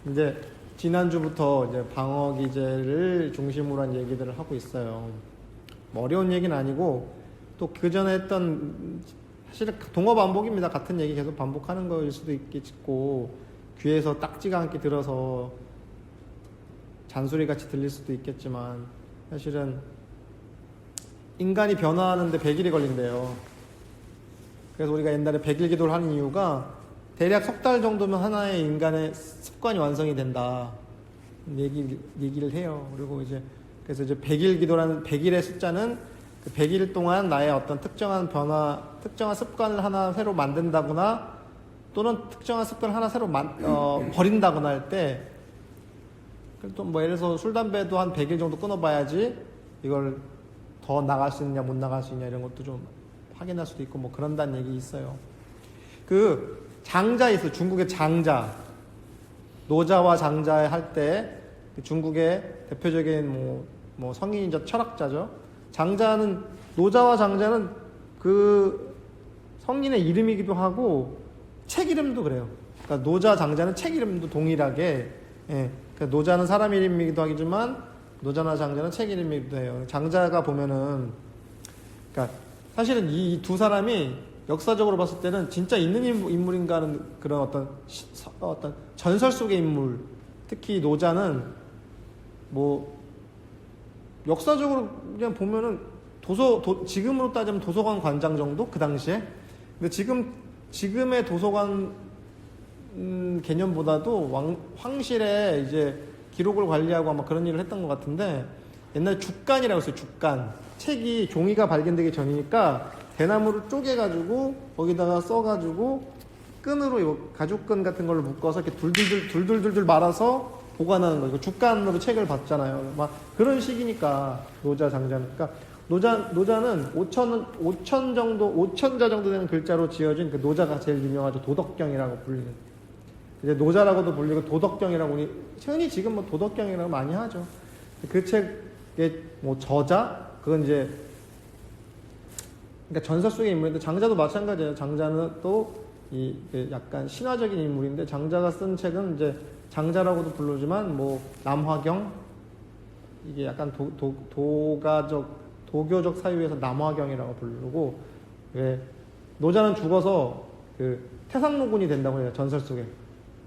이제 지난주부터 이제 방어 기제를 중심으로 한 얘기들을 하고 있어요. 뭐 어려운 얘기는 아니고 또 그 전에 했던 사실은 동어 반복입니다. 같은 얘기 계속 반복하는 거일 수도 있겠고 귀에서 딱지가 않게 들어서 잔소리 같이 들릴 수도 있겠지만 사실은 인간이 변화하는데 100일이 걸린대요. 그래서 우리가 옛날에 100일 기도를 하는 이유가 대략 석 달 정도면 하나의 인간의 습관이 완성이 된다. 얘기를 해요. 그리고 그래서 100일 기도라는 100일의 숫자는 그 100일 동안 나의 어떤 특정한 변화, 특정한 습관을 하나 새로 만든다거나 또는 특정한 습관을 하나 새로 버린다거나 할 때, 또 뭐 예를 들어서 술, 담배도 한 100일 정도 끊어봐야지 이걸 더 나갈 수 있냐, 못 나갈 수 있냐 이런 것도 좀 확인할 수도 있고 뭐 그런다는 얘기 있어요. 그 장자 있어요. 중국의 장자. 노자와 장자 할 때 중국의 대표적인 뭐 성인이자 철학자죠. 장자는, 노자와 장자는 그 성인의 이름이기도 하고 책 이름도 그래요. 그러니까 노자, 장자는 책 이름도 동일하게, 그러니까 노자는 사람 이름이기도 하지만 노자나 장자는 책 이름이기도 해요. 장자가 보면은, 그러니까 사실은 이 두 사람이 역사적으로 봤을 때는 진짜 있는 인물인가 하는 그런 어떤 전설 속의 인물. 특히 노자는 뭐 역사적으로 그냥 보면은 지금으로 따지면 도서관 관장 정도? 그 당시에? 근데 지금의 도서관 개념보다도 황실에 이제 기록을 관리하고 아마 그런 일을 했던 것 같은데, 옛날에 죽간이라고 했어요. 죽간. 책이 종이가 발견되기 전이니까 대나무를 쪼개가지고 거기다가 써가지고 끈으로 가죽끈 같은 걸로 묶어서 이렇게 둘둘둘 말아서 보관하는 거예요. 죽간으로 책을 봤잖아요. 막 그런 식이니까 노자, 장자는. 그러니까 노자는 5천 정도, 5천자 정도 되는 글자로 지어진 그 노자가 제일 유명하죠. 도덕경이라고 불리는. 이제 노자라고도 불리고 도덕경이라고 흔히 지금 뭐 도덕경이라고 많이 하죠. 그 책의 뭐 저자, 그건 이제 그러니까 전설 속의 인물인데 장자도 마찬가지예요. 장자는 또 약간 신화적인 인물인데 장자가 쓴 책은 이제 장자라고도 부르지만 뭐 남화경, 이게 약간 도교적 사유에서 남화경이라고 부르고, 왜 노자는 죽어서 그 태상노군이 된다고 해요. 전설 속에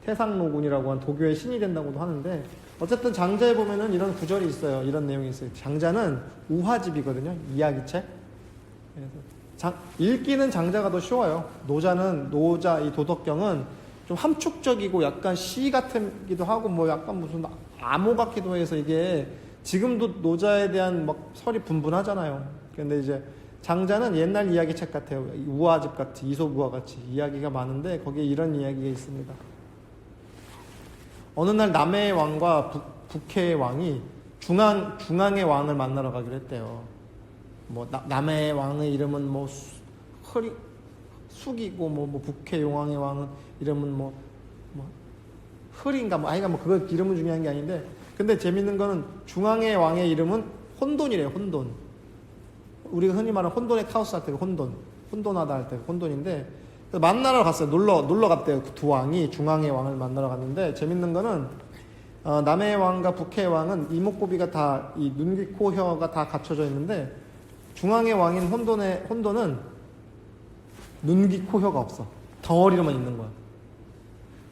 태상노군이라고 한 도교의 신이 된다고도 하는데, 어쨌든 장자에 보면은 이런 구절이 있어요. 이런 내용이 있어요. 장자는 우화집이거든요. 이야기책. 그래서 읽기는 장자가 더 쉬워요. 노자 이 도덕경은 좀 함축적이고 약간 시 같기도 하고 뭐 약간 무슨 암호 같기도 해서 이게 지금도 노자에 대한 막 설이 분분하잖아요. 근데 이제 장자는 옛날 이야기책 같아요. 우화집 같이, 이솝우화 같이 이야기가 많은데 거기에 이런 이야기가 있습니다. 어느 날 남해의 왕과 북해의 왕이 중앙의 왕을 만나러 가기로 했대요. 뭐 남해의 왕의 이름은 뭐 숙이고 뭐 북해 용왕의 왕은 이름은 뭐 흐린가 아이가 그거 이름은 중요한 게 아닌데, 근데 재밌는 거는 중앙의 왕의 이름은 혼돈이래요. 혼돈. 우리가 흔히 말하는 혼돈의 카오스 할 때 혼돈하다 할 때 혼돈인데, 만나러 갔어요. 놀러 갔대요. 그 두 왕이 중앙의 왕을 만나러 갔는데, 재밌는 거는 남해의 왕과 북해의 왕은 이목구비가 다 이 눈, 귀, 코, 혀가 다 갖춰져 있는데, 중앙의 왕인 혼돈은 눈, 귀, 코, 혀가 없어. 덩어리로만 있는 거야.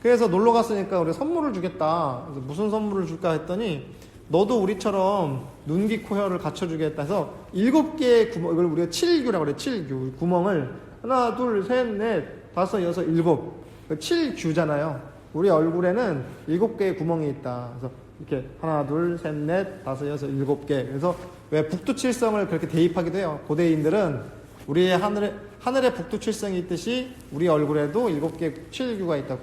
그래서 놀러 갔으니까 우리 선물을 주겠다. 그래서 무슨 선물을 줄까 했더니, 너도 우리처럼 눈, 귀, 코, 혀를 갖춰주겠다 해서 7개의 구멍, 이걸 우리가 칠규라고 그래. 칠규. 구멍을 하나, 둘, 셋, 넷, 다섯, 여섯, 일곱. 칠규잖아요. 우리 얼굴에는 7개의 구멍이 있다. 그래서 이렇게 하나, 둘, 셋, 넷, 다섯, 여섯, 7개. 그래서 왜 북두칠성을 그렇게 대입하기도 해요. 고대인들은 우리의 하늘에 북두칠성이 있듯이 우리 얼굴에도 7개의 칠규가 있다.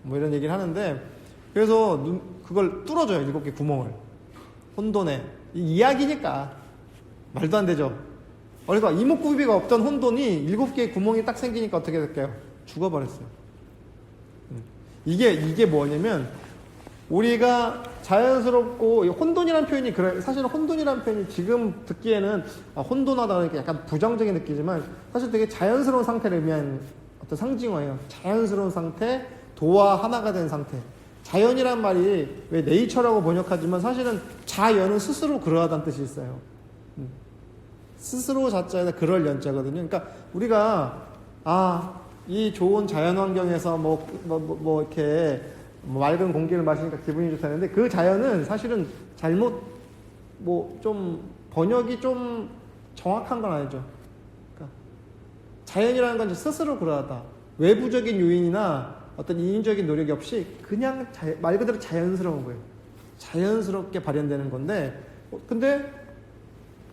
뭐 이런 얘기를 하는데, 그래서 그걸 뚫어줘요. 7개 구멍을. 혼돈에. 이야기니까 말도 안 되죠. 그러니까 이목구비가 없던 혼돈이 7개의 구멍이 딱 생기니까 어떻게 될까요? 죽어버렸어요. 이게 뭐냐면, 우리가 자연스럽고, 혼돈이라는 표현이 사실은 혼돈이라는 표현이 지금 듣기에는 혼돈하다 그러니까 약간 부정적인 느끼지만, 사실 되게 자연스러운 상태를 의미하는 어떤 상징어예요. 자연스러운 상태, 도와 하나가 된 상태. 자연이란 말이 왜 네이처라고 번역하지만 사실은 자연은 스스로 그러하다는 뜻이 있어요. 스스로 자자에다 그럴 연자거든요. 그러니까 우리가 이 좋은 자연 환경에서 이렇게 맑은 공기를 마시니까 기분이 좋다는데 그 자연은 사실은 잘못 좀 번역이 좀 정확한 건 아니죠. 그러니까 자연이라는 건 스스로 그러하다. 외부적인 요인이나 어떤 인위적인 노력이 없이 그냥 말 그대로 자연스러운 거예요. 자연스럽게 발현되는 건데 근데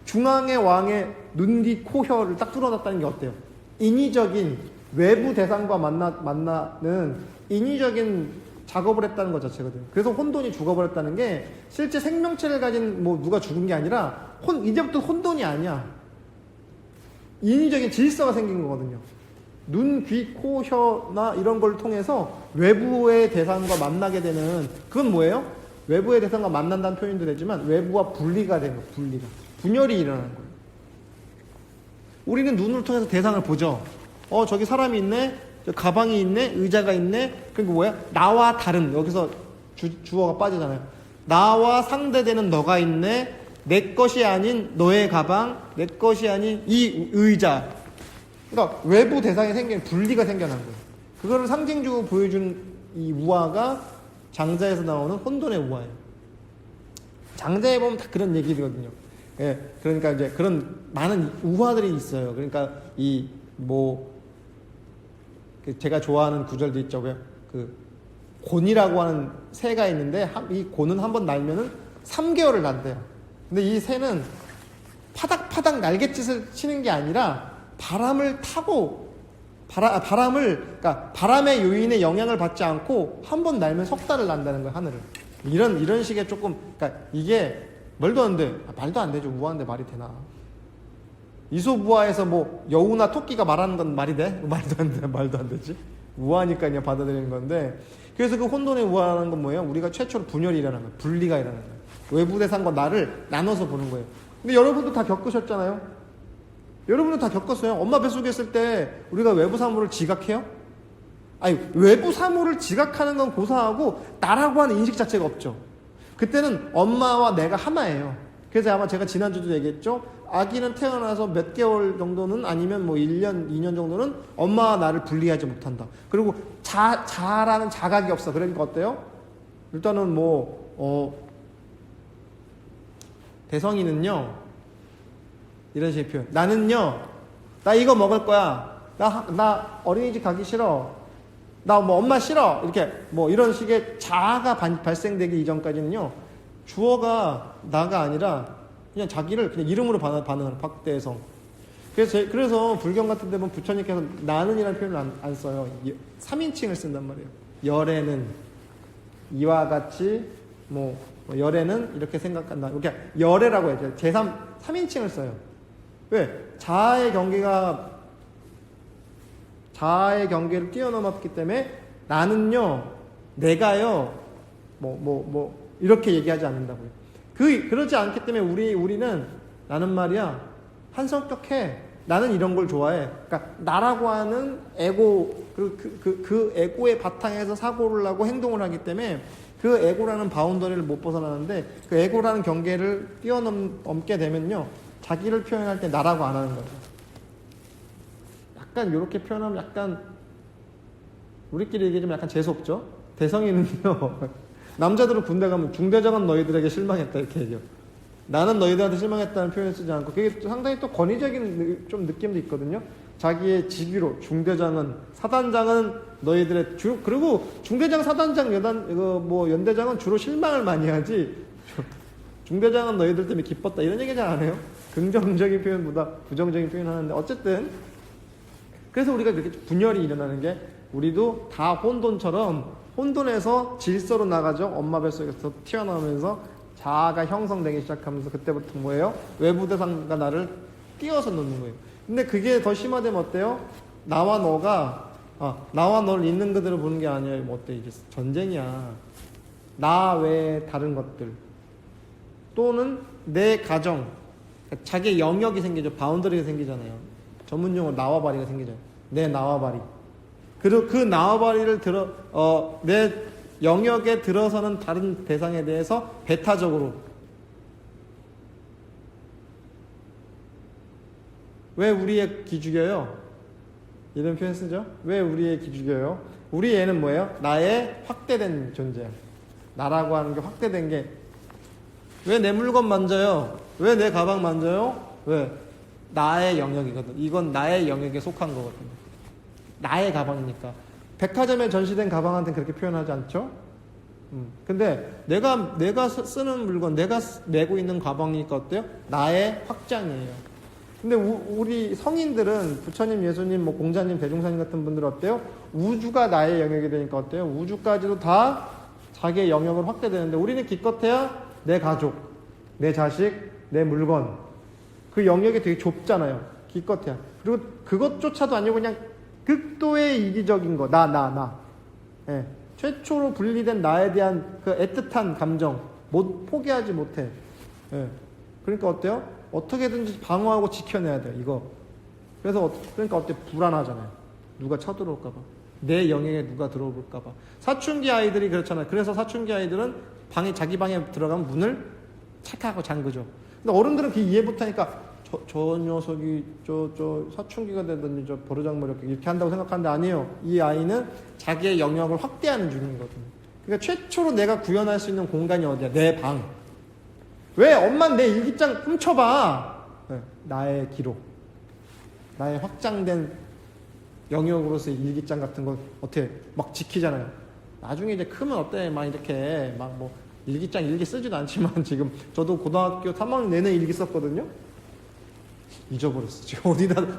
중앙의 왕의 눈, 귀, 코, 혀를 딱 뚫어놨다는 게 어때요? 인위적인 외부 대상과 만나는 인위적인 작업을 했다는 것 자체거든요. 그래서 혼돈이 죽어버렸다는 게 실제 생명체를 가진 누가 죽은 게 아니라 이제부터 혼돈이 아니야. 인위적인 질서가 생긴 거거든요. 눈, 귀, 코, 혀나 이런 걸 통해서 외부의 대상과 만나게 되는 그건 뭐예요? 외부의 대상과 만난다는 표현도 되지만 외부와 분리가 되는 거예요. 분열이 일어나는 거예요. 우리는 눈을 통해서 대상을 보죠. 저기 사람이 있네, 저 가방이 있네, 의자가 있네. 그러니까 뭐야? 나와 다른, 여기서 주어가 빠지잖아요. 나와 상대되는 너가 있네, 내 것이 아닌 너의 가방, 내 것이 아닌 이 의자. 그러니까 외부 대상이 분리가 생겨난 거예요. 그거를 상징적으로 보여주는 이 우화가 장자에서 나오는 혼돈의 우화예요. 장자에 보면 다 그런 얘기거든요. 예, 그러니까 이제 그런 많은 우화들이 있어요. 그러니까 제가 좋아하는 구절도 있죠. 그 곤이라고 하는 새가 있는데 이 곤은 한번 날면은 3개월을 난대요. 근데 이 새는 파닥파닥 날갯짓을 치는 게 아니라 바람을 타고 그러니까 바람의 요인의 영향을 받지 않고 한 번 날면 석 달을 난다는 거예요, 하늘을. 이런 식의 조금, 그러니까 이게 말도 안 돼. 말도 안 되죠. 우화인데 말이 되나? 이솝우화에서 여우나 토끼가 말하는 건 말이 돼? 말도 안 되지. 우화니까 그냥 받아들이는 건데. 그래서 그 혼돈의 우화라는 건 뭐예요? 우리가 최초로 분열이 일어나는 거예요. 분리가 일어나는 거예요. 외부 대상과 나를 나눠서 보는 거예요. 근데 여러분도 다 겪으셨잖아요? 여러분도 다 겪었어요. 엄마 뱃속에 있을 때 우리가 외부 사물을 지각해요? 아니, 외부 사물을 지각하는 건 고사하고 나라고 하는 인식 자체가 없죠. 그때는 엄마와 내가 하나예요. 그래서 아마 제가 지난주도 얘기했죠. 아기는 태어나서 몇 개월 정도는 아니면 1년, 2년 정도는 엄마와 나를 분리하지 못한다. 그리고 자라는 자각이 없어. 그러니까 어때요? 일단은 대성이는요, 이런 식의 표현. 나는요, 나 이거 먹을 거야. 나 어린이집 가기 싫어. 나 엄마 싫어. 이렇게 이런 식의 자아가 발생되기 이전까지는요, 주어가 나가 아니라 그냥 자기를 그냥 이름으로 반응하는 박대성. 그래서 불경 같은 데 보면 부처님께서 나는이라는 표현을 안 써요. 3인칭을 쓴단 말이에요. 열에는 이와 같이 열에는 이렇게 생각한다. 이렇게 열애라고 해요. 제3인칭을 써요. 왜? 자아의 경계를 뛰어넘었기 때문에 나는요, 내가요, 이렇게 얘기하지 않는다고요. 그러지 않기 때문에 우리는 나는 말이야, 한성격해. 나는 이런 걸 좋아해. 그러니까 나라고 하는 에고, 그 에고의 바탕에서 사고를 하고 행동을 하기 때문에 그 에고라는 바운더리를 못 벗어나는데 그 에고라는 경계를 뛰어넘게 되면요, 자기를 표현할 때 나라고 안 하는 거죠. 약간 이렇게 표현하면 약간 우리끼리 얘기하면 약간 재수없죠. 대성이는요, 남자들은 군대 가면 중대장은 너희들에게 실망했다 이렇게 얘기해요. 나는 너희들한테 실망했다는 표현을 쓰지 않고 그게 상당히 또 권위적인 좀 느낌도 있거든요. 자기의 직위로 중대장은, 사단장은 너희들의 그리고 중대장, 사단장, 연대장은 주로 실망을 많이 하지 중대장은 너희들 때문에 기뻤다 이런 얘기 잘 안 해요. 긍정적인 표현보다 부정적인 표현 하는데 어쨌든 그래서 우리가 이렇게 분열이 일어나는 게 우리도 다 혼돈에서 질서로 나가죠. 엄마 뱃속에서 튀어나오면서 자아가 형성되기 시작하면서 그때부터 뭐예요? 외부 대상과 나를 띄워서 놓는 거예요. 근데 그게 더 심화되면 어때요? 나와 너를 있는 그대로 보는 게 아니에요. 어때? 이제 전쟁이야. 나 외에 다른 것들 또는 내 가정, 자기의 영역이 생기죠. 바운더리가 생기잖아요. 전문용어로 나와바리가 생기죠. 내 나와바리. 그리고 그 나와바리를 내 영역에 들어서는 다른 대상에 대해서 배타적으로. 왜 우리의 기죽여요? 이런 표현 쓰죠? 왜 우리의 기죽여요? 우리 애는 뭐예요? 나의 확대된 존재야. 나라고 하는 게 확대된 게. 왜 내 물건 만져요? 왜 내 가방 만져요? 왜? 나의 영역이거든. 이건 나의 영역에 속한 거거든. 나의 가방이니까. 백화점에 전시된 가방한테는 그렇게 표현하지 않죠? 근데 내가 쓰는 물건, 내가 메고 있는 가방이니까 어때요? 나의 확장이에요. 근데 우리 성인들은 부처님, 예수님, 뭐 공자님, 대종사님 같은 분들은 어때요? 우주가 나의 영역이 되니까 어때요? 우주까지도 다 자기의 영역을 확대되는데 우리는 기껏해야 내 가족, 내 자식, 내 물건 그 영역이 되게 좁잖아요. 기껏해야. 그리고 그것조차도 아니고 그냥 극도의 이기적인 거. 나. 예. 최초로 분리된 나에 대한 그 애틋한 감정 포기하지 못해. 예. 그러니까 어때요? 어떻게든지 방어하고 지켜내야 돼요. 이거. 그러니까 어때? 불안하잖아요. 누가 쳐들어올까봐. 내 영역에 누가 들어올까봐. 사춘기 아이들이 그렇잖아요. 그래서 사춘기 아이들은 자기 방에 들어가면 문을 착하고 잠그죠. 근데 어른들은 그 이해 못하니까 저 녀석이 저 사춘기가 되더니 저 버르장머리 이렇게 한다고 생각하는데 아니에요. 이 아이는 자기의 영역을 확대하는 중이거든요. 그러니까 최초로 내가 구현할 수 있는 공간이 어디야? 내 방. 왜? 엄마는 내 일기장 훔쳐봐. 네, 나의 기록. 나의 확장된 영역으로서의 일기장 같은 거 어떻게 막 지키잖아요. 나중에 이제 크면 어때? 막 이렇게 막 뭐 일기장 일기 쓰지도 않지만 지금 저도 고등학교 3학년 내내 일기 썼거든요. 잊어버렸어. 지금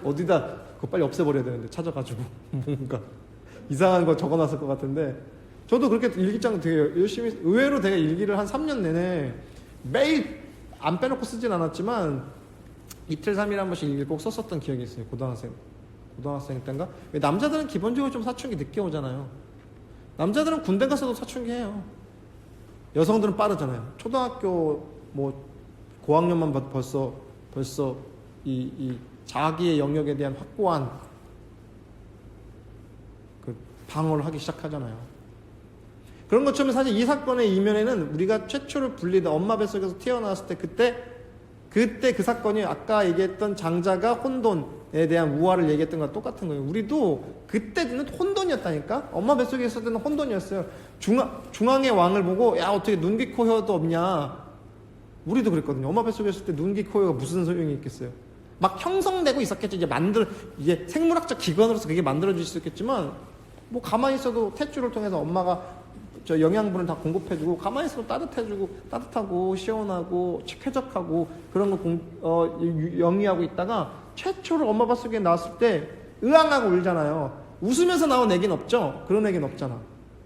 어디다 그거 빨리 없애버려야 되는데 찾아가지고 뭔가 이상한 거 적어놨을 것 같은데 저도 그렇게 일기장 되게 열심히 의외로 되게 일기를 한 3년 내내 매일 안 빼놓고 쓰진 않았지만 이틀 3일 한 번씩 일기 꼭 썼었던 기억이 있어요. 고등학생 때인가? 왜 남자들은 기본적으로 좀 사춘기 늦게 오잖아요. 남자들은 군대 가서도 사춘기 해요. 여성들은 빠르잖아요. 초등학교 뭐 고학년만 벌써 이 자기의 영역에 대한 확고한 그 방어를 하기 시작하잖아요. 그런 것처럼 사실 이 사건의 이면에는 우리가 최초로 분리된 엄마 뱃속에서 태어났을 때 그때 그 사건이 아까 얘기했던 장자가 혼돈에 대한 우화를 얘기했던 거랑 똑같은 거예요. 우리도 그때는 혼돈이었다니까. 엄마 뱃속에 있을 때는 혼돈이었어요. 중앙의 왕을 보고 야 어떻게 눈, 귀, 코, 혀도 없냐. 우리도 그랬거든요. 엄마 뱃속에 있을 때 눈, 귀, 코, 혀가 무슨 소용이 있겠어요. 막 형성되고 있었겠죠. 이제 생물학적 기관으로서 그게 만들어질 수 있겠지만 뭐 가만히 있어도 탯줄을 통해서 엄마가 저 영양분을 다 공급해주고 가만히 있어도 따뜻하고 시원하고 쾌적하고 그런 거 영위하고 있다가 최초로 엄마 뱃속에 나왔을 때 으앙하고 울잖아요. 웃으면서 나온 애기는 없죠. 그런 애기는 없잖아.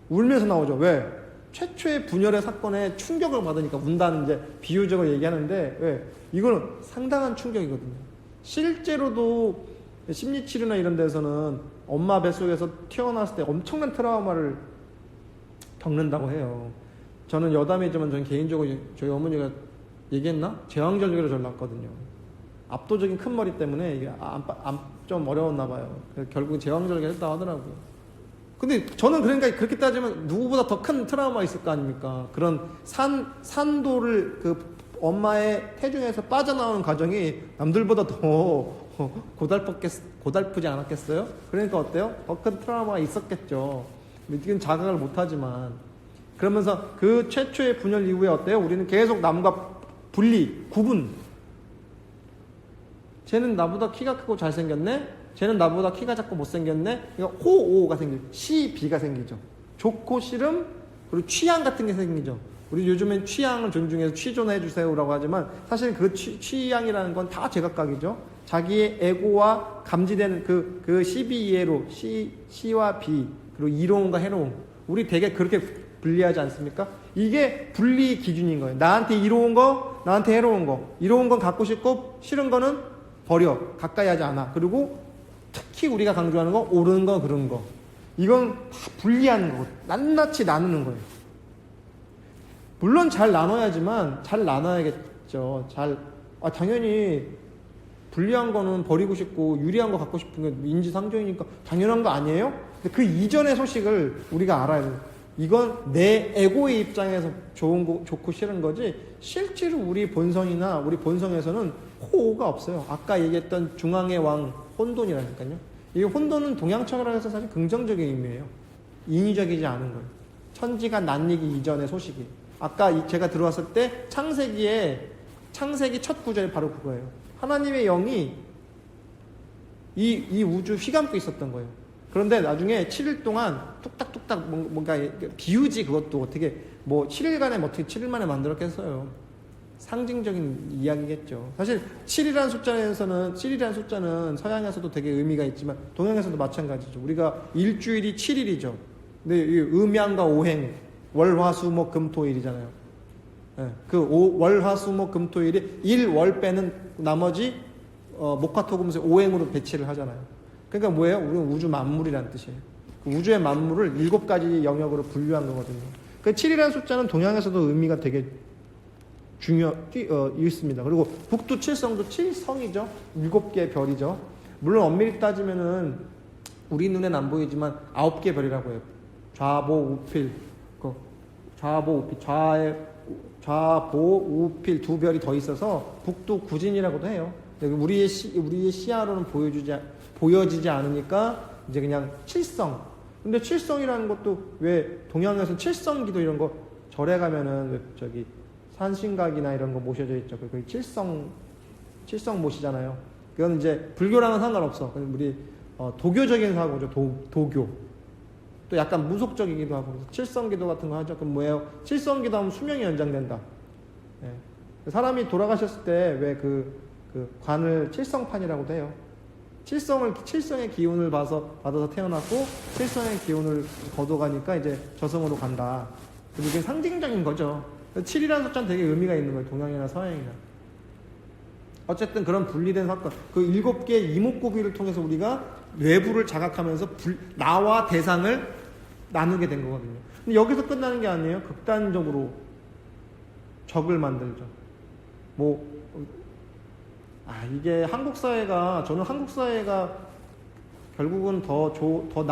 울면서 나오죠. 왜? 최초의 분열의 사건에 충격을 받으니까 운다는 이제 비유적으로 얘기하는데 왜? 이거는 상당한 충격이거든요. 실제로도 심리치료나 이런 데서는 엄마 뱃속에서 태어났을 때 엄청난 트라우마를 겪는다고 해요. 저는 여담이지만 저는 개인적으로 저희 어머니가 얘기했나? 제왕절개로 저를 낳았거든요. 압도적인 큰 머리 때문에 이게 좀 어려웠나 봐요. 결국은 제왕절개를 했다고 하더라고요. 근데 저는 그러니까 그렇게 따지면 누구보다 더 큰 트라우마 있을 거 아닙니까? 그런 산도를 그 엄마의 태중에서 빠져나오는 과정이 남들보다 더 고달프지 않았겠어요? 그러니까 어때요? 더 큰 트라우마가 있었겠죠. 이건 자각을 못하지만 그러면서 그 최초의 분열 이후에 어때요? 우리는 계속 남과 구분. 쟤는 나보다 키가 크고 잘생겼네? 쟤는 나보다 키가 작고 못생겼네? 그러니까 호오가 생기죠. 시비가 생기죠. 좋고 싫음, 그리고 취향 같은 게 생기죠. 우리 요즘엔 취향을 존중해서 취존해 주세요라고 하지만 사실 그 취향이라는 건 다 제각각이죠. 자기의 에고와 감지되는 그 시비 이해로 시와 비 그리고 이로움과 해로움 우리 되게 그렇게 분리하지 않습니까? 이게 분리 기준인 거예요. 나한테 이로운 거, 나한테 해로운 거. 이로운 건 갖고 싶고 싫은 거는 버려. 가까이 하지 않아. 그리고 특히 우리가 강조하는 거 옳은 거 그른 거. 이건 다 분리하는 거고 낱낱이 나누는 거예요. 물론 잘 나눠야지만 잘 나눠야겠죠. 당연히 불리한 거는 버리고 싶고 유리한 거 갖고 싶은 게 인지상정이니까 당연한 거 아니에요? 근데 그 이전의 소식을 우리가 알아야 돼요. 이건 내 에고의 입장에서 좋고 싫은 거지, 실제로 우리 본성이나 우리 본성에서는 호가 없어요. 아까 얘기했던 중앙의 왕 혼돈이라니까요. 이 혼돈은 동양철학에서 사실 긍정적인 의미예요. 인위적이지 않은 거예요. 천지가 낯익이 이전의 소식이. 아까 제가 들어왔을 때 창세기 첫 구절이 바로 그거예요. 하나님의 영이 이 우주 휘감고 있었던 거예요. 그런데 나중에 7일 동안 뚝딱뚝딱 뭔가 비우지, 그것도 어떻게 뭐 7일간에 어떻게 7일 만에 만들었겠어요. 상징적인 이야기겠죠. 사실 7이라는 숫자는 서양에서도 되게 의미가 있지만 동양에서도 마찬가지죠. 우리가 일주일이 7일이죠. 근데 이 음양과 오행, 월화수목금토일이잖아요. 네, 월화수목금토일이 1월 빼는 나머지 목화토금수 오행으로 배치를 하잖아요. 그러니까 뭐예요? 우리는 우주 만물이라는 뜻이에요. 그 우주의 만물을 7가지 영역으로 분류한 거거든요. 그 7이라는 숫자는 동양에서도 의미가 되게 있습니다. 그리고 북두 칠성도 7성이죠. 7개의 별이죠. 물론 엄밀히 따지면은 우리 눈엔 안 보이지만 9개의 별이라고 해요. 좌보우필, 좌보우필 두 별이 더 있어서 북두 구진이라고도 해요. 우리의 시야로는 보여지지 않으니까 이제 그냥 칠성. 근데 칠성이라는 것도 왜 동양에서 칠성기도 이런 거 절에 가면은 왜 저기 산신각이나 이런 거 모셔져 있죠. 그 칠성 모시잖아요. 그건 이제 불교랑은 상관없어. 우리 도교적인 사고죠. 도교. 또 약간 무속적이기도 하고. 칠성기도 같은 거 하죠. 그럼 뭐예요? 칠성기도 하면 수명이 연장된다. 예. 사람이 돌아가셨을 때 왜 그 관을 칠성판이라고도 해요. 칠성의 기운을 받아서 태어났고 칠성의 기운을 거둬가니까 이제 저승으로 간다. 이게 상징적인 거죠. 7이라는 숫자는 되게 의미가 있는 거예요. 동양이나 서양이나. 어쨌든 그런 분리된 사건, 그 7개의 이목구비를 통해서 우리가 외부를 자각하면서 나와 대상을 나누게 된 거거든요. 근데 여기서 끝나는 게 아니에요. 극단적으로 적을 만들죠. 이게 저는 한국 사회가 결국은 더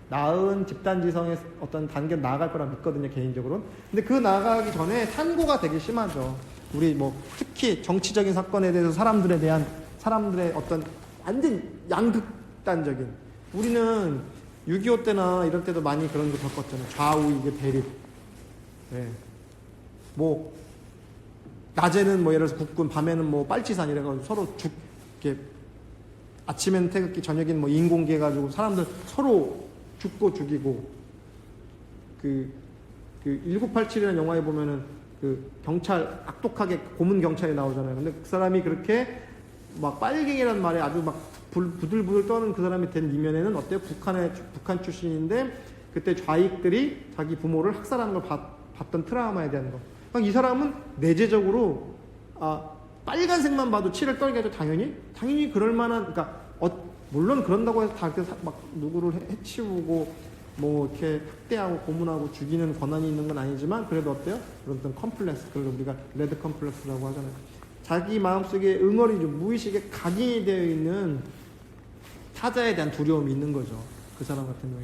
나은 집단지성의 어떤 단계로 나아갈 거라 믿거든요, 개인적으로는. 근데 그 나아가기 전에 탄고가 되게 심하죠. 우리 특히 정치적인 사건에 대해서 사람들의 어떤 완전 양극단적인. 우리는 6.25 때나 이럴 때도 많이 그런 거 겪었잖아요. 좌우 이게 대립. 네. 낮에는 예를 들어서 국군, 밤에는 빨치산 이래가지고 서로 이렇게 아침엔 태극기, 저녁엔 인공기 해가지고 사람들 서로 죽고 죽이고. 1987이라는 영화에 보면은 경찰, 악독하게 고문 경찰이 나오잖아요. 근데 그 사람이 그렇게 빨갱이라는 말에 아주 부들부들 떠는 그 사람이 된 이면에는 어때요? 북한 출신인데 그때 좌익들이 자기 부모를 학살하는 걸 봤던 트라우마에 대한 거. 이 사람은 내재적으로 빨간색만 봐도 치를 떨게 하죠. 당연히 그럴 만한, 그러니까 물론 그런다고 해서 다 이렇게 누구를 해치우고 이렇게 학대하고 고문하고 죽이는 권한이 있는 건 아니지만 그래도 어때요? 그런 어떤 컴플렉스, 그걸 우리가 레드 컴플렉스라고 하잖아요. 자기 마음속에 응어리죠. 무의식에 각인이 되어 있는 타자에 대한 두려움이 있는 거죠. 그 사람 같은 경우에.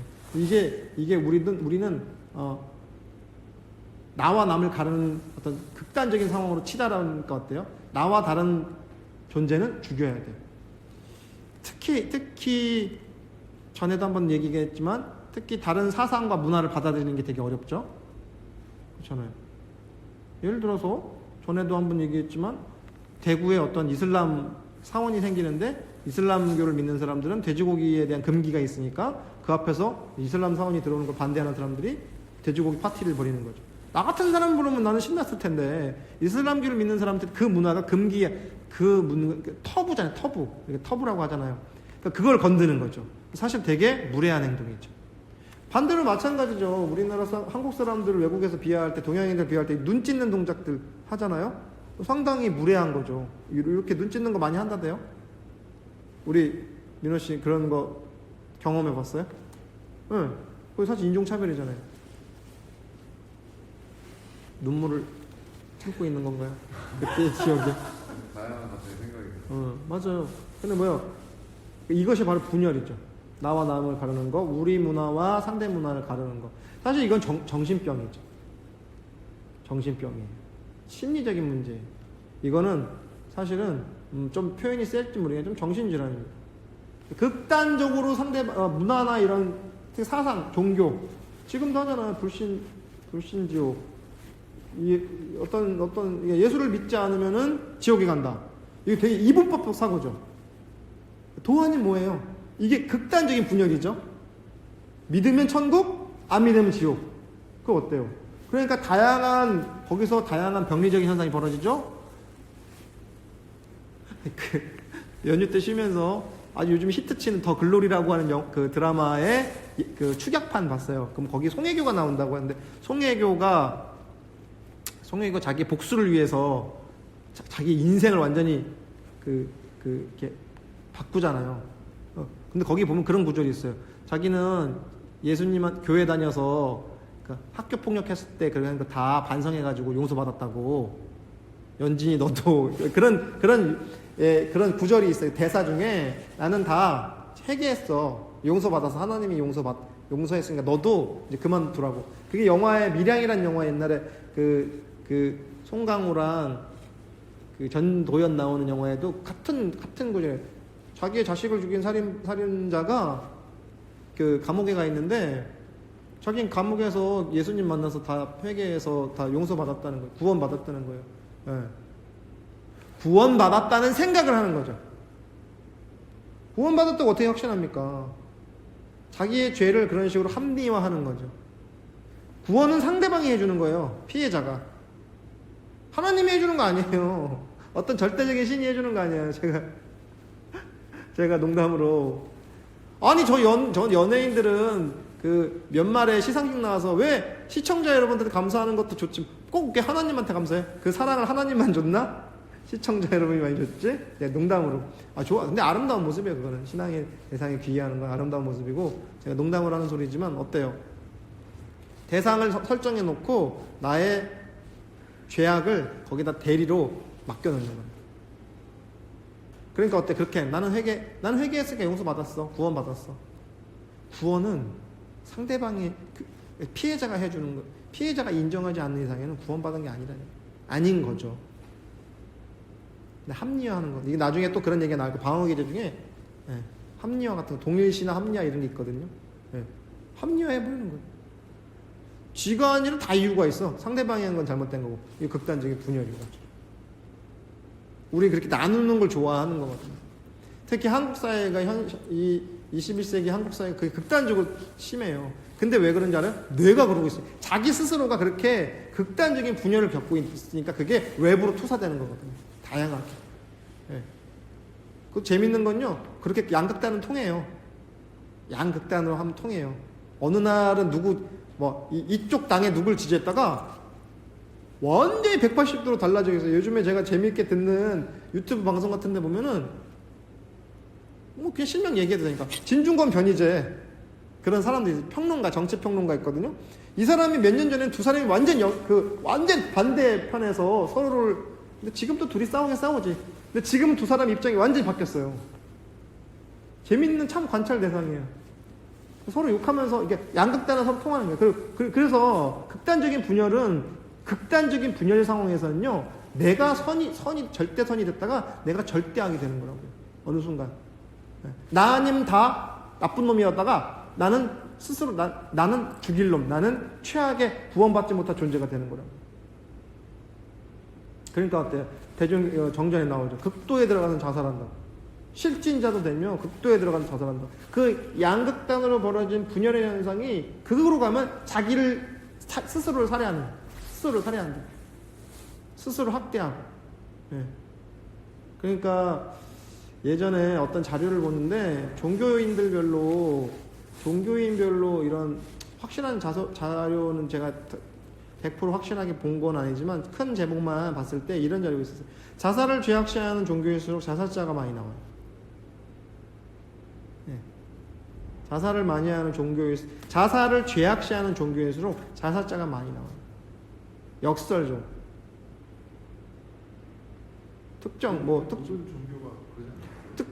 이게 우리는 나와 남을 가르는 어떤 극단적인 상황으로 치달으니까 어때요? 나와 다른 존재는 죽여야 돼요. 특히 전에도 한번 얘기했지만 특히 다른 사상과 문화를 받아들이는 게 되게 어렵죠. 그렇잖아요. 예를 들어서 전에도 한번 얘기했지만 대구에 어떤 이슬람 사원이 생기는데 이슬람교를 믿는 사람들은 돼지고기에 대한 금기가 있으니까 그 앞에서 이슬람 사원이 들어오는 걸 반대하는 사람들이 돼지고기 파티를 벌이는 거죠. 나 같은 사람 부르면 나는 신났을 텐데 이슬람교를 믿는 사람들 그 문화가 금기에 터부잖아요. 터부라고 하잖아요. 그러니까 그걸 건드는 거죠. 사실 되게 무례한 행동이죠. 반대로 마찬가지죠. 우리나라 한국 사람들을 외국에서 비하할 때, 동양인들 비하할 때 눈 찢는 동작들 하잖아요. 상당히 무례한 거죠. 이렇게 눈 찢는 거 많이 한다대요. 우리 민호 씨 그런 거 경험해 봤어요? 응. 그거 사실 인종차별이잖아요. 눈물을 참고 있는 건가요? 그때의 기억에. 다양한 갑자기 생각이. 맞아요. 근데 이것이 바로 분열이죠. 나와 남을 가르는 거, 우리 문화와 상대 문화를 가르는 거. 사실 이건 정신병이죠. 정신병이에요. 심리적인 문제. 이거는 사실은 좀 표현이 셀지 모르겠는데 좀 정신질환입니다. 극단적으로 문화나 이런 사상, 종교 지금도 하잖아요. 불신지옥. 어떤 예수를 믿지 않으면은 지옥에 간다. 이거 되게 이분법적 사고죠. 도안이 뭐예요? 이게 극단적인 분열이죠. 믿으면 천국, 안 믿으면 지옥. 그거 어때요? 그러니까 거기서 다양한 병리적인 현상이 벌어지죠. 연휴 때 쉬면서 아주 요즘 히트치는 더 글로리라고 하는 그 드라마의 그 축약판 봤어요. 그럼 거기 송혜교가 나온다고 하는데 송혜교가 자기 복수를 위해서 자기 인생을 완전히 이렇게 바꾸잖아요. 근데 거기 보면 그런 구절이 있어요. 자기는 예수님 교회 다녀서 학교 폭력했을 때 그런 거 다 반성해가지고 용서받았다고. 연진이 너도 그런 구절이 있어요. 대사 중에 나는 다 회개했어. 용서받아서 하나님이 용서했으니까 너도 이제 그만두라고. 그게 영화에 밀양이란 영화 옛날에 그 송강호랑 그 전도연 나오는 영화에도 같은 구절이에요. 자기의 자식을 죽인 살인자가 그 감옥에 가 있는데 자기는 감옥에서 예수님 만나서 다 회개해서 다 용서받았다는 거예요. 구원받았다는 거예요. 네. 구원받았다는 생각을 하는 거죠. 구원받았다고 어떻게 확신합니까? 자기의 죄를 그런 식으로 합리화하는 거죠. 구원은 상대방이 해주는 거예요. 피해자가. 하나님이 해주는 거 아니에요. 어떤 절대적인 신이 해주는 거 아니에요. 제가 농담으로 아니 저 연예인들은 그 연말에 시상식 나와서 왜 시청자 여러분들한테 감사하는 것도 좋지 꼭 이렇게 하나님한테 감사해? 그 사랑을 하나님만 줬나? 시청자 여러분이 많이 줬지? 네, 농담으로. 좋아. 근데 아름다운 모습이에요. 그거는 신앙의 대상에 귀의하는 건 아름다운 모습이고 제가 농담으로 하는 소리지만 어때요? 대상을 설정해 놓고 나의 죄악을 거기다 대리로 맡겨놓는 거예요. 그러니까 어때? 그렇게 나는 회개했으니까 용서받았어. 구원받았어. 구원은 상대방이 피해자가 해주는 거, 피해자가 인정하지 않는 이상에는 구원받은 게 아닌 거죠. 근데 합리화하는 거. 이게 나중에 또 그런 얘기가 나올 거. 방어기제 중에 합리화 같은 거, 동일시나 합리화 이런 게 있거든요. 합리화해버리는 거예요. 쥐가 아니라 다 이유가 있어. 상대방이 하는 건 잘못된 거고. 이게 극단적인 분열인 거죠. 우리 그렇게 나누는 걸 좋아하는 거거든요. 특히 한국 사회가 이 21세기 한국 사회가 그게 극단적으로 심해요. 근데 왜 그런지 알아요? 뇌가 그러고 있어요. 자기 스스로가 그렇게 극단적인 분열을 겪고 있으니까 그게 외부로 투사되는 거거든요. 다양하게. 그 재밌는 건요. 그렇게 양극단은 통해요. 양극단으로 하면 통해요. 어느 날은 이쪽 당에 누굴 지지했다가 완전히 180도로 달라져 있어요. 요즘에 제가 재밌게 듣는 유튜브 방송 같은 데 보면은 그냥 실명 얘기해도 되니까 진중권 변희재 그런 사람들이 평론가, 정치평론가 있거든요. 이 사람이 몇 년 전에는 두 사람이 완전 반대편에서 서로를 근데 지금도 둘이 싸우지. 근데 지금 두 사람 입장이 완전히 바뀌었어요. 재밌는 참 관찰 대상이에요. 서로 욕하면서 이게 양극단은 서로 통하는 거예요. 그래서 극단적인 분열 상황에서는요, 내가 절대선이 됐다가 내가 절대악이 되는 거라고요. 어느 순간. 나 아니면 다 나쁜 놈이었다가 나는 스스로 나는 죽일 놈, 나는 최악의 구원받지 못한 존재가 되는 거라고. 그러니까 어때요? 정전에 나오죠. 극도에 들어가서 자살한다. 실진자도 되면 극도에 들어가서 자살한다. 그 양극단으로 벌어진 분열의 현상이 극으로 가면 스스로를 살해한다. 스스로 학대하고. 그러니까 예전에 어떤 자료를 보는데 종교인별로 이런 확실한 자료는 제가 100% 확실하게 본 건 아니지만 큰 제목만 봤을 때 이런 자료가 있었어요. 자살을 죄악시하는 종교일수록 자살자가 많이 나와요. 자살을 죄악시하는 종교일수록 자살자가 많이 나와요. 역설적. 종교가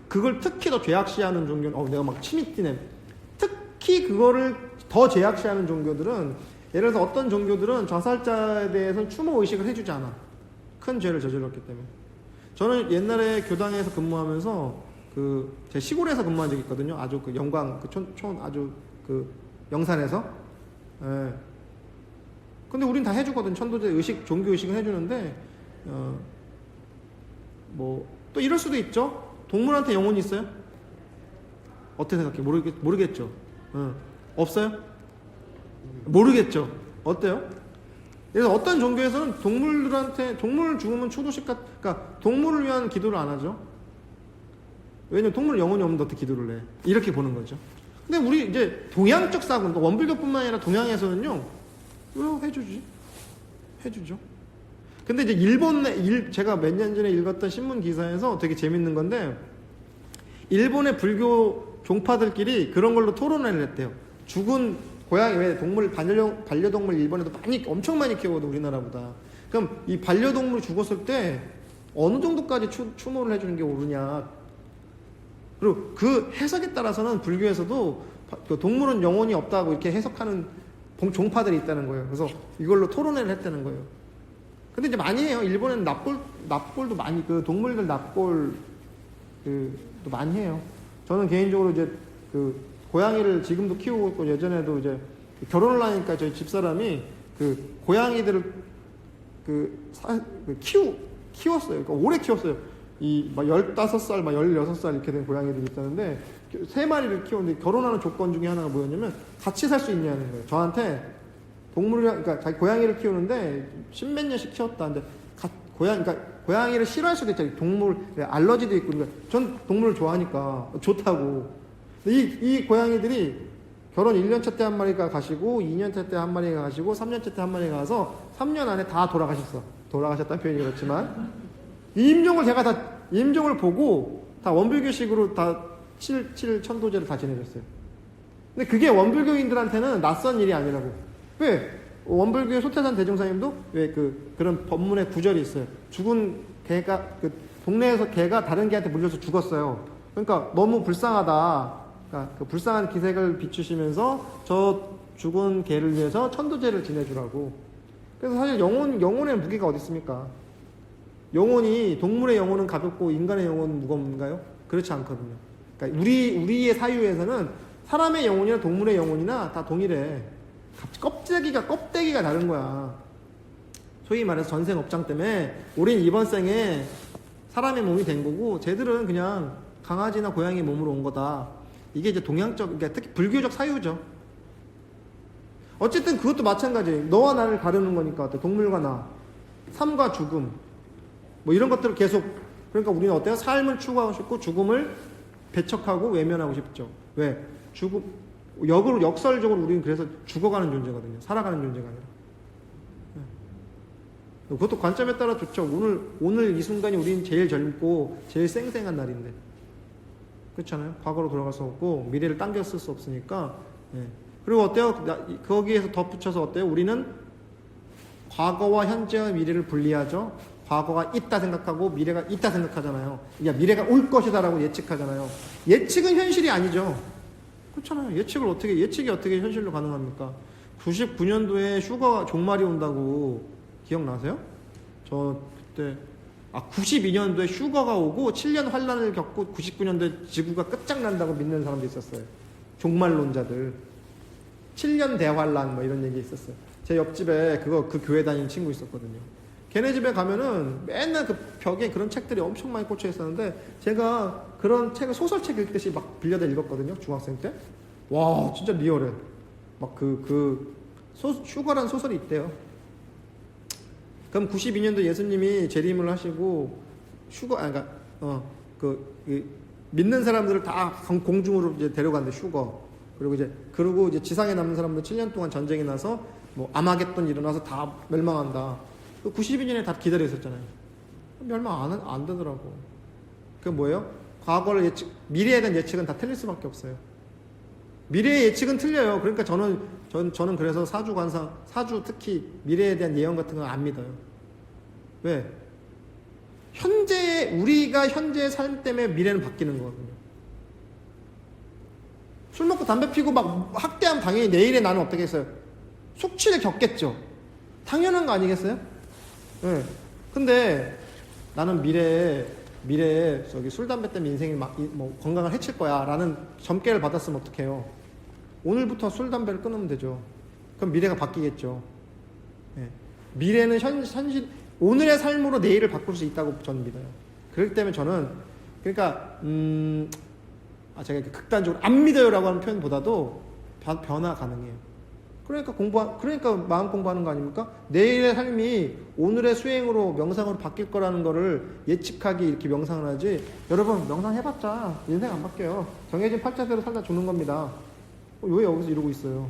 그걸 특히 더 죄악시하는 종교는 내가 막 침이 뛰네. 특히 그거를 더 제약시하는 종교들은, 예를 들어서 어떤 종교들은 자살자에 대해서는 추모 의식을 해주지 않아. 큰 죄를 저질렀기 때문에. 저는 옛날에 교당에서 근무하면서 제 시골에서 근무한 적이 있거든요. 아주 그 영광, 아주 영산에서. 예. 근데 우린 다 해주거든. 천도제 의식, 종교 의식은 해주는데, 또 이럴 수도 있죠. 동물한테 영혼이 있어요? 어떻게 생각해? 모르겠죠. 없어요? 모르겠죠. 어때요? 그래서 어떤 종교에서는 동물 죽으면 추도식 그러니까 동물을 위한 기도를 안 하죠. 왜냐면 동물 영혼이 없는데 어떻게 기도를 해? 이렇게 보는 거죠. 근데 우리 이제 동양적 사고, 원불교뿐만 아니라 동양에서는요, 해주죠. 근데 이제 제가 몇 년 전에 읽었던 신문 기사에서 되게 재밌는 건데, 일본의 불교 종파들끼리 그런 걸로 토론을 했대요. 죽은 고양이, 왜 반려동물 일본에도 엄청 많이 키우거든, 우리나라보다. 그럼 이 반려동물이 죽었을 때 어느 정도까지 추모를 해주는 게 옳으냐. 그리고 그 해석에 따라서는 불교에서도 동물은 영혼이 없다고 이렇게 해석하는 종파들이 있다는 거예요. 그래서 이걸로 토론회를 했다는 거예요. 근데 이제 많이 해요. 일본에는 납골도 많이, 동물들 납골, 또 많이 해요. 저는 개인적으로 이제 고양이를 지금도 키우고 있고, 예전에도 이제 결혼을 하니까 저희 집사람이 고양이들을 키웠어요. 그러니까 오래 키웠어요. 막 15살, 막 16살 이렇게 된 고양이들이 있다는데, 3마리를 키웠는데, 결혼하는 조건 중에 하나가 뭐였냐면, 같이 살 수 있냐는 거예요. 저한테, 그러니까 자기 고양이를 키우는데, 10몇 년씩 키웠다. 근데, 그러니까 고양이를 싫어할 수도 있잖아요. 동물, 알러지도 있고, 그러니까 전 동물을 좋아하니까, 좋다고. 근데 이 고양이들이 결혼 1년차 때 한 마리가 가시고, 2년차 때 한 마리가 가시고, 3년차 때 한 마리가 가서, 3년 안에 다 돌아가셨어. 돌아가셨다는 표현이 그렇지만, 임종을 보고, 다 원불교식으로 다 7 천도제를 다 지내줬어요. 근데 그게 원불교인들한테는 낯선 일이 아니라고. 왜? 원불교의 소태산 대종사님도 왜 그런 법문의 구절이 있어요. 죽은 개가, 동네에서 개가 다른 개한테 물려서 죽었어요. 그러니까 너무 불쌍하다. 그러니까 그 불쌍한 기색을 비추시면서 저 죽은 개를 위해서 천도제를 지내주라고. 그래서 사실 영혼의 무게가 어디 있습니까? 동물의 영혼은 가볍고 인간의 영혼은 무거운가요? 그렇지 않거든요. 그러니까 우리의 사유에서는 사람의 영혼이나 동물의 영혼이나 다 동일해. 껍데기가 다른 거야. 소위 말해서 전생 업장 때문에 우린 이번 생에 사람의 몸이 된 거고, 쟤들은 그냥 강아지나 고양이 몸으로 온 거다. 이게 이제 동양적, 그러니까 특히 불교적 사유죠. 어쨌든 그것도 마찬가지예요. 너와 나를 가르는 거니까. 동물과 나, 삶과 죽음, 이런 것들을 계속. 그러니까 우리는 어때요? 삶을 추구하고 싶고 죽음을 배척하고 외면하고 싶죠. 왜? 역설적으로 우리는 그래서 죽어가는 존재거든요. 살아가는 존재가 아니라. 그것도 관점에 따라 좋죠. 오늘 이 순간이 우리는 제일 젊고 제일 쌩쌩한 날인데. 그렇잖아요. 과거로 돌아갈 수 없고 미래를 당겨 쓸 수 없으니까. 그리고 어때요? 거기에서 덧붙여서 어때요? 우리는 과거와 현재와 미래를 분리하죠. 과거가 있다 생각하고 미래가 있다 생각하잖아요. 그러니까 미래가 올 것이다라고 예측하잖아요. 예측은 현실이 아니죠. 그렇잖아요. 예측이 어떻게 현실로 가능합니까? 99년도에 슈가 종말이 온다고 기억나세요? 저 그때 92년도에 슈가가 오고 7년 환란을 겪고 99년도에 지구가 끝장난다고 믿는 사람도 있었어요. 종말론자들. 7년 대환란 이런 얘기 있었어요. 제 옆집에 그 교회 다니는 친구 있었거든요. 걔네 집에 가면은 맨날 그 벽에 그런 책들이 엄청 많이 꽂혀 있었는데, 제가 그런 책을 소설책 읽듯이 막 빌려다 읽었거든요, 중학생 때. 와, 진짜 리얼해. 슈가라는 소설이 있대요. 그럼 92년도 예수님이 재림을 하시고, 믿는 사람들을 다 공중으로 이제 데려간대, 슈거. 그리고 이제 지상에 남는 사람들 7년 동안 전쟁이 나서, 아마겟돈 일어나서 다 멸망한다. 92년에 다 기다려 있었잖아요. 멸망 안 되더라고. 그게 뭐예요? 과거를 미래에 대한 예측은 다 틀릴 수밖에 없어요. 미래의 예측은 틀려요. 그러니까 저는 그래서 사주 특히 미래에 대한 예언 같은 건 안 믿어요. 왜? 우리가 현재의 삶 때문에 미래는 바뀌는 거거든요. 술 먹고 담배 피고 막 학대하면 당연히 내일에 나는 어떻게 했어요? 숙취를 겪겠죠. 당연한 거 아니겠어요? 네. 근데 나는 미래에 저기 술 담배 때문에 인생이 뭐 건강을 해칠 거야 라는 점괘를 받았으면 어떡해요? 오늘부터 술 담배를 끊으면 되죠. 그럼 미래가 바뀌겠죠. 네. 미래는 현실 오늘의 삶으로 내일을 바꿀 수 있다고 저는 믿어요. 그렇기 때문에 저는 그러니까 제가 이렇게 극단적으로 안 믿어요라고 하는 표현보다도 변화 가능해요. 그러니까 마음 공부하는 거 아닙니까? 내일의 삶이 오늘의 수행으로 명상으로 바뀔 거라는 거를 예측하기 이렇게 명상을 하지. 여러분 명상 해봤자 인생 안 바뀌어요. 정해진 팔자대로 살다 죽는 겁니다. 왜 여기서 이러고 있어요?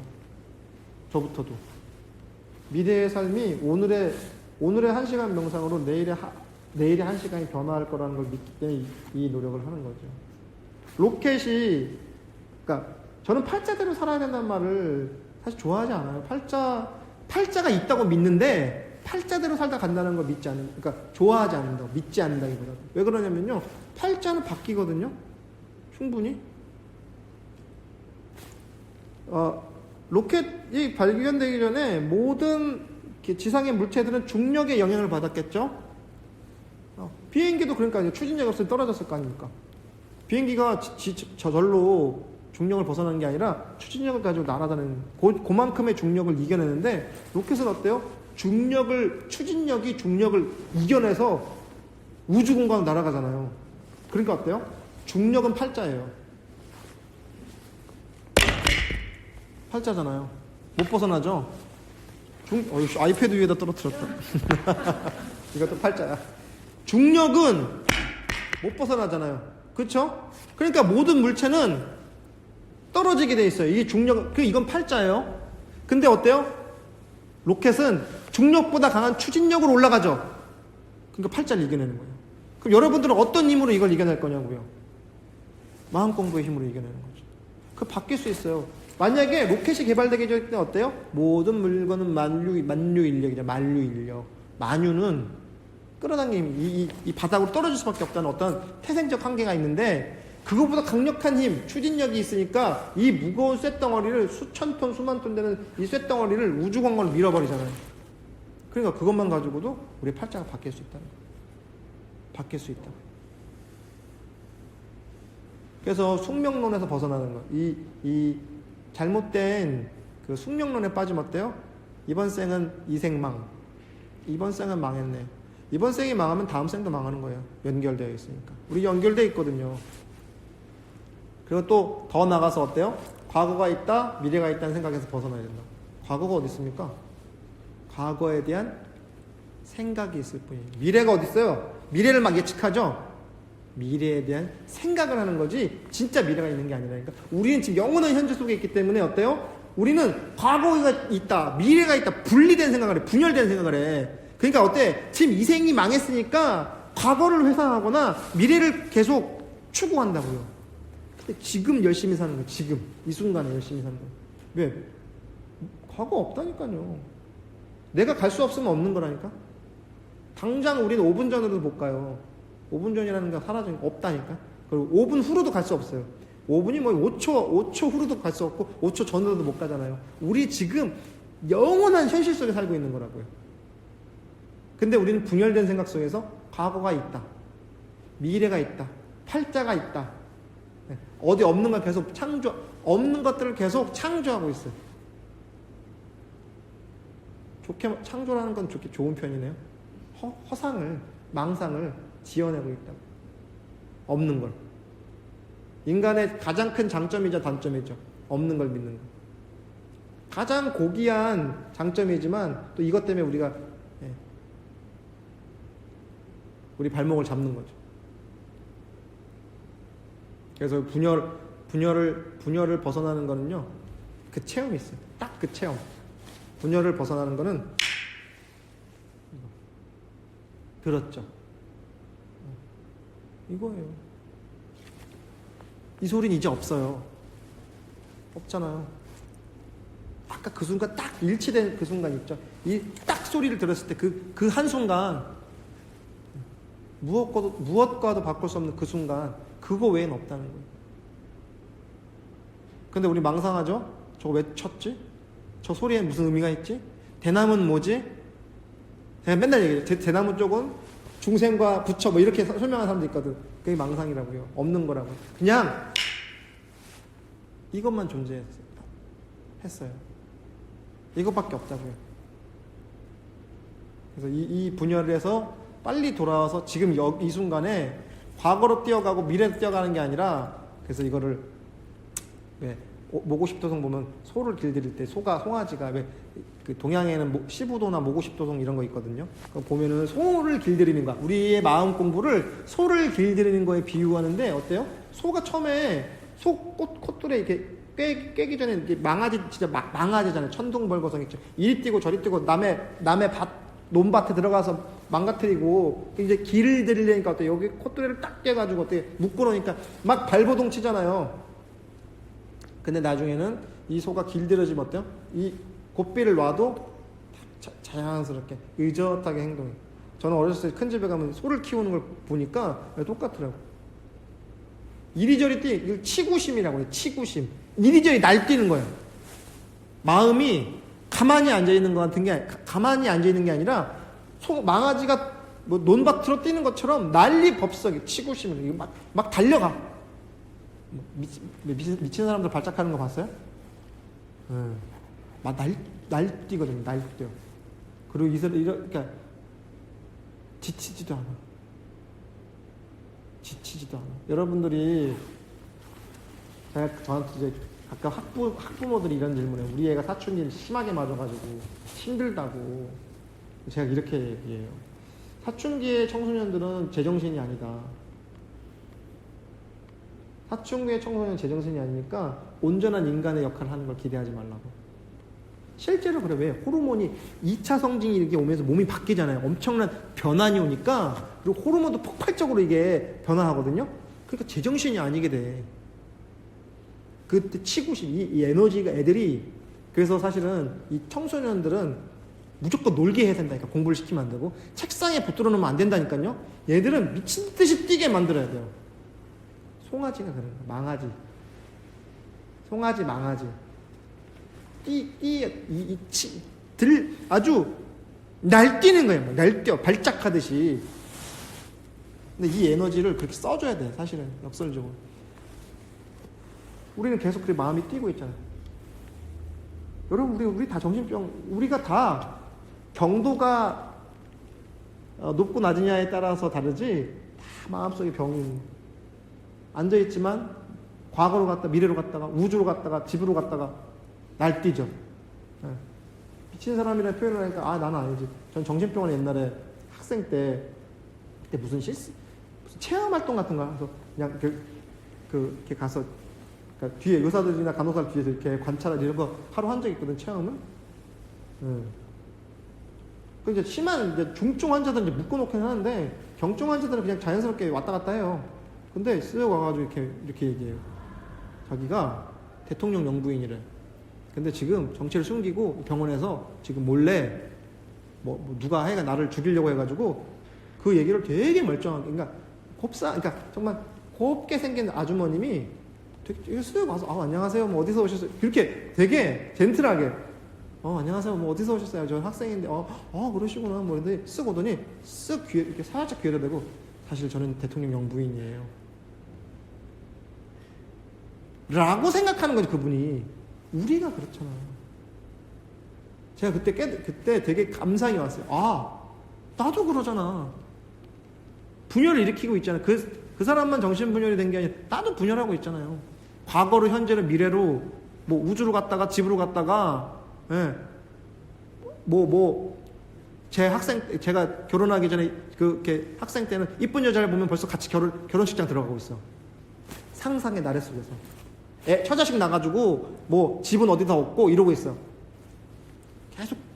저부터도. 미래의 삶이 오늘의 1시간 명상으로 내일의 1시간이 변화할 거라는 걸 믿기 때문에 이 노력을 하는 거죠. 로켓이 그러니까 저는 팔자대로 살아야 된다는 말을 사실 좋아하지 않아요. 팔자가 있다고 믿는데 팔자대로 살다 간다는 걸 그러니까 좋아하지 않는다고, 믿지 않는다기보다. 왜 그러냐면요, 팔자는 바뀌거든요. 충분히. 로켓이 발견되기 전에 모든 지상의 물체들은 중력의 영향을 받았겠죠. 비행기도 그러니까 추진력이 없으면 떨어졌을 거 아닙니까? 비행기가 저절로 중력을 벗어나는 게 아니라 추진력을 가지고 날아다니는 그만큼의 중력을 이겨내는데, 로켓은 어때요? 추진력이 중력을 이겨내서 우주 공간으로 날아가잖아요. 그러니까 어때요? 중력은 팔자예요. 팔자잖아요. 못 벗어나죠? 아이패드 위에다 떨어뜨렸다. 이것도 팔자야. 중력은 못 벗어나잖아요. 그렇죠? 그러니까 모든 물체는 떨어지게 돼 있어요. 이게 이건 팔자예요. 근데 어때요? 로켓은 중력보다 강한 추진력으로 올라가죠. 그러니까 팔자를 이겨내는 거예요. 그럼 여러분들은 어떤 힘으로 이걸 이겨낼 거냐고요? 마음 공부의 힘으로 이겨내는 거죠. 그 바뀔 수 있어요. 만약에 로켓이 개발되기 전에 어때요? 모든 물건은 만유인력이죠. 만유인력. 만유는 끌어당김, 이 바닥으로 떨어질 수밖에 없다는 어떤 태생적 한계가 있는데, 그거보다 강력한 힘, 추진력이 있으니까 이 무거운 쇳덩어리를 수천 톤, 수만 톤 되는 이 쇳덩어리를 우주 공간으로 밀어버리잖아요. 그러니까 그것만 가지고도 우리 팔자가 바뀔 수 있다는 거예요. 바뀔 수 있다. 그래서 숙명론에서 벗어나는 거. 이 잘못된 그 숙명론에 빠지면 어때요? 이번 생은 이생망. 이번 생은 망했네. 이번 생이 망하면 다음 생도 망하는 거예요. 연결되어 있으니까. 우리 연결되어 있거든요. 그리고 또 더 나가서 어때요? 과거가 있다, 미래가 있다는 생각에서 벗어나야 된다. 과거가 어디 있습니까? 과거에 대한 생각이 있을 뿐이에요. 미래가 어디 있어요? 미래를 막 예측하죠? 미래에 대한 생각을 하는 거지 진짜 미래가 있는 게 아니라니까. 우리는 지금 영원한 현재 속에 있기 때문에 어때요? 우리는 과거가 있다, 미래가 있다, 분리된 생각을 해, 분열된 생각을 해. 그러니까 어때? 지금 이 생이 망했으니까 과거를 회상하거나 미래를 계속 추구한다고요. 근데 지금 열심히 사는 거예요. 지금 이 순간에 열심히 사는 거예요. 왜? 과거 없다니까요. 내가 갈 수 없으면 없는 거라니까. 당장 우리는 5분 전으로도 못 가요. 5분 전이라는 게 사라진 거 없다니까. 그리고 5분 후로도 갈 수 없어요. 5분이 뭐 5초 후로도 갈 수 없고 5초 전으로도 못 가잖아요. 우리 지금 영원한 현실 속에 살고 있는 거라고요. 근데 우리는 분열된 생각 속에서 과거가 있다, 미래가 있다, 팔자가 있다, 어디 없는 걸 계속 없는 것들을 계속 창조하고 있어요. 창조라는 건 좋은 편이네요. 허상을, 망상을 지어내고 있다고. 없는 걸. 인간의 가장 큰 장점이자 단점이죠. 없는 걸 믿는 거. 가장 고귀한 장점이지만 또 이것 때문에 우리가 우리 발목을 잡는 거죠. 그래서 분열을 벗어나는 거는요, 그 체험이 있어요. 딱 그 체험. 분열을 벗어나는 거는 들었죠. 이거예요. 이 소리는 이제 없어요. 없잖아요. 아까 그 순간 딱 일치된 그 순간 있죠. 이 딱 소리를 들었을 때 그 한순간, 무엇과도 바꿀 수 없는 그 순간, 그거 외에는 없다는 거예요. 근데 우리 망상하죠? 저거 왜 쳤지? 저 소리에 무슨 의미가 있지? 대나무는 뭐지? 제가 맨날 얘기해요. 대나무 쪽은 중생과 부처 뭐 이렇게 설명하는 사람도 있거든. 그게 망상이라고요. 없는 거라고. 그냥 이것만 존재했어요. 이것밖에 없다고요. 그래서 이 분열에서 빨리 돌아와서 지금 이 순간에 과거로 뛰어가고 미래로 뛰어가는 게 아니라, 그래서 이거를 왜 모고십도성 보면 소를 길들일 때 송아지가 왜 그 동양에는 시부도나 모고십도성 이런 거 있거든요. 그거 보면은 소를 길들이는 거야. 우리의 마음 공부를 소를 길들이는 거에 비유하는데 어때요? 소가 처음에 소 콧줄에 이렇게 꿰기 전에 이렇게 망아지 진짜 망아지잖아요. 천둥벌거성 있죠. 이리 뛰고 저리 뛰고 남의 논밭에 들어가서 망가뜨리고 이제 길을 들이려니까 어때? 여기 콧뚜레를 딱 깨가지고 어떻게 묶어놓으니까 막 발버둥 치잖아요. 근데 나중에는 이 소가 길들여지면 어때요? 이 고삐를 놔도 자연스럽게 의젓하게 행동해. 저는 어렸을 때 큰 집에 가면 소를 키우는 걸 보니까 똑같더라고. 이리저리 치구심이라고 해요. 치구심. 이리저리 날뛰는 거예요. 마음이 가만히 앉아있는 것 같은 게, 가만히 앉아있는 게 아니라 망아지가 뭐 논밭으로 뛰는 것처럼 난리 법석이 치구심을 막 달려가. 미친 사람들 발작하는 거 봤어요? 막 날뛰거든요. 날뛰어. 그리고 그러니까 지치지도 않아. 여러분들이 저한테 이제 가끔 학부모들이 이런 질문을 해요. 우리 애가 사춘기를 심하게 맞아가지고 힘들다고. 제가 이렇게 얘기해요. 사춘기의 청소년들은 제정신이 아니다. 사춘기의 청소년 제정신이 아니니까 온전한 인간의 역할을 하는 걸 기대하지 말라고. 실제로 그래. 왜? 호르몬이 2차 성징이 이렇게 오면서 몸이 바뀌잖아요. 엄청난 변환이 오니까, 그리고 호르몬도 폭발적으로 이게 변화하거든요. 그러니까 제정신이 아니게 돼. 그때 치구심, 이 에너지가 애들이, 그래서 사실은 이 청소년들은 무조건 놀게 해야 된다니까. 공부를 시키면 안 되고 책상에 붙들어 놓으면 안 된다니까요. 얘들은 미친 듯이 뛰게 만들어야 돼요. 송아지가 그런 거야. 망아지. 송아지, 망아지. 아주 날뛰는 거예요. 날뛰어. 발작하듯이. 근데 이 에너지를 그렇게 써줘야 돼. 사실은 역설적으로. 우리는 계속 그 마음이 뛰고 있잖아요. 여러분, 우리 다 정신병, 우리가 다 경도가 높고 낮으냐에 따라서 다르지, 다 마음속에 병이 앉아있지만 과거로 갔다 미래로 갔다가 우주로 갔다가 집으로 갔다가 날뛰죠. 네. 미친 사람이라는 표현을 하니까 나는 아니지. 전 정신병원 옛날에 학생 때 그때 무슨 체험 활동 같은 거 해서 그냥 이렇게 가서, 그러니까 뒤에 의사들이나 간호사들 뒤에서 이렇게 관찰하고 이런 거 하루 한 적이 있거든, 체험을. 그 이제 심한 이제 중증 환자들은 이제 묶어놓긴 하는데, 경증 환자들은 그냥 자연스럽게 왔다 갔다 해요. 근데 쓱 와가지고 이렇게 얘기해요. 자기가 대통령 영부인이래. 근데 지금 정체를 숨기고 병원에서 지금 몰래 뭐 누가 하여간 나를 죽이려고 해가지고 그 얘기를 되게 멀쩡하게, 그러니까 정말 곱게 생긴 아주머님이 되게 쓱 와서 안녕하세요, 뭐 어디서 오셨어요? 이렇게 되게 젠틀하게 안녕하세요, 뭐 어디서 오셨어요? 저 학생인데 그러시구나, 뭐 이런데 쓱 오더니 쓱 귀에 이렇게 살짝 귀에다 대고, 사실 저는 대통령 영부인이에요 라고 생각하는 거지, 그분이. 우리가 그렇잖아. 제가 그때 되게 감상이 왔어요. 나도 그러잖아. 분열을 일으키고 있잖아. 그 사람만 정신분열이 된 게 아니라 나도 분열하고 있잖아요. 과거로, 현재로, 미래로, 뭐 우주로 갔다가 집으로 갔다가, 제가 결혼하기 전에 그렇게 학생 때는 이쁜 여자를 보면 벌써 같이 결혼식장 들어가고 있어. 상상의 나래 속에서. 처자식 나가지고 뭐 집은 어디다 없고 이러고 있어.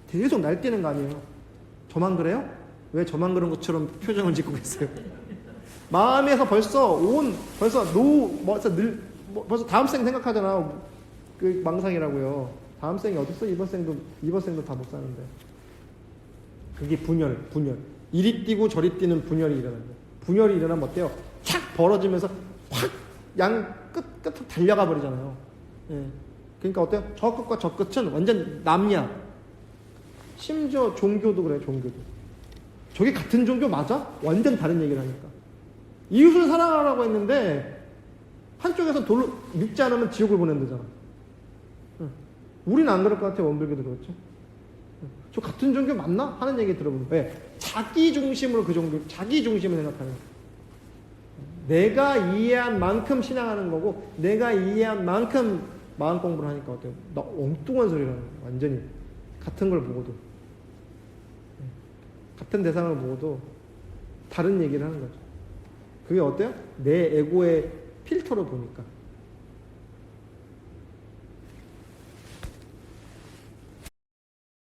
계속 날뛰는 거 아니에요. 저만 그래요? 왜 저만 그런 것처럼 표정을 짓고 계세요? 마음에서 벌써 다음 생 생각하잖아. 그 망상이라고요. 다음 생이 어딨어? 이번 생도 다 못 사는데. 그게 분열. 이리 뛰고 저리 뛰는 분열이 일어나는 거예요. 분열이 일어나면 어때요? 착 벌어지면서 확 끝으로 달려가 버리잖아요. 예. 그러니까 어때요? 저 끝과 저 끝은 완전 남이야. 심지어 종교도 그래, 종교도. 저게 같은 종교 맞아? 완전 다른 얘기를 하니까. 이웃을 사랑하라고 했는데 한쪽에서 돌로 믿지 않으면 지옥을 보낸다잖아. 응. 우리는 안 그럴 것 같아요. 원불교도 그렇죠. 응. 저 같은 종교 맞나? 하는 얘기 들어보면 왜? 자기 중심으로 그 종교, 자기 중심을 생각하는 거야. 내가 이해한 만큼 신앙하는 거고 내가 이해한 만큼 마음 공부를 하니까 어때요? 나 엉뚱한 소리를 하는 거야. 완전히 같은 걸 보고도 같은 대상을 보고도 다른 얘기를 하는 거죠. 그게 어때요? 내 에고의 필터로 보니까